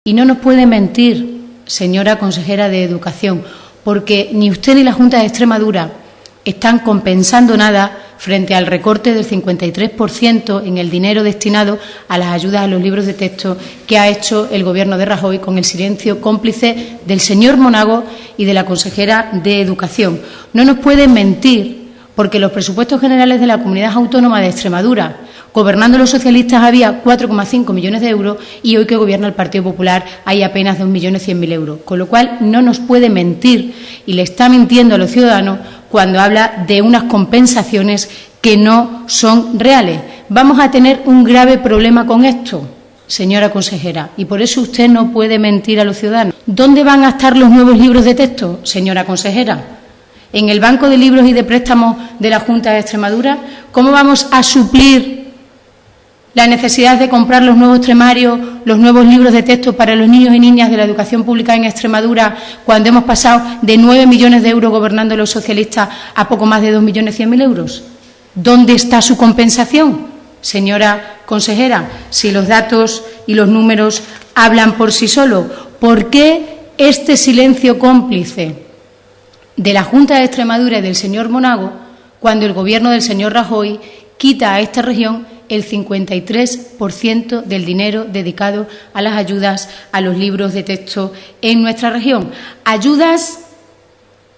Y no nos puede mentir, señora consejera de Educación, porque ni usted ni la Junta de Extremadura están compensando nada frente al recorte del 53% en el dinero destinado a las ayudas a los libros de texto que ha hecho el Gobierno de Rajoy con el silencio cómplice del señor Monago y de la consejera de Educación. No nos pueden mentir, porque los presupuestos generales de la Comunidad Autónoma de Extremadura, gobernando los socialistas, había 4,5 millones de euros y hoy que gobierna el Partido Popular hay apenas 2.100.000 euros. Con lo cual no nos puede mentir y le está mintiendo a los ciudadanos cuando habla de unas compensaciones que no son reales. Vamos a tener un grave problema con esto, señora consejera, y por eso usted no puede mentir a los ciudadanos. ¿Dónde van a estar los nuevos libros de texto, señora consejera? ¿En el Banco de Libros y de Préstamos de la Junta de Extremadura? ¿Cómo vamos a suplir la necesidad de comprar los nuevos temarios, los nuevos libros de texto para los niños y niñas de la educación pública en Extremadura, cuando hemos pasado de 9 millones de euros gobernando los socialistas a poco más de 2.100.000 euros? ¿Dónde está su compensación, señora consejera, si los datos y los números hablan por sí solos? ¿Por qué este silencio cómplice de la Junta de Extremadura y del señor Monago cuando el Gobierno del señor Rajoy quita a esta región el 53% del dinero dedicado a las ayudas a los libros de texto en nuestra región? Ayudas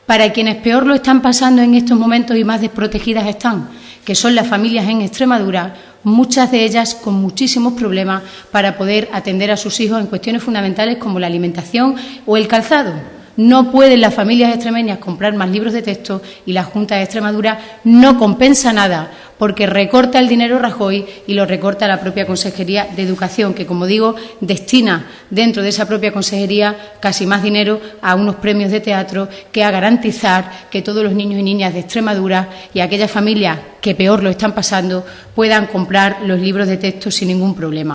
para quienes peor lo están pasando en estos momentos y más desprotegidas están, que son las familias en Extremadura, muchas de ellas con muchísimos problemas para poder atender a sus hijos en cuestiones fundamentales como la alimentación o el calzado. No pueden las familias extremeñas comprar más libros de texto y la Junta de Extremadura no compensa nada porque recorta el dinero Rajoy y lo recorta la propia Consejería de Educación, que, como digo, destina dentro de esa propia consejería casi más dinero a unos premios de teatro que a garantizar que todos los niños y niñas de Extremadura y aquellas familias que peor lo están pasando puedan comprar los libros de texto sin ningún problema.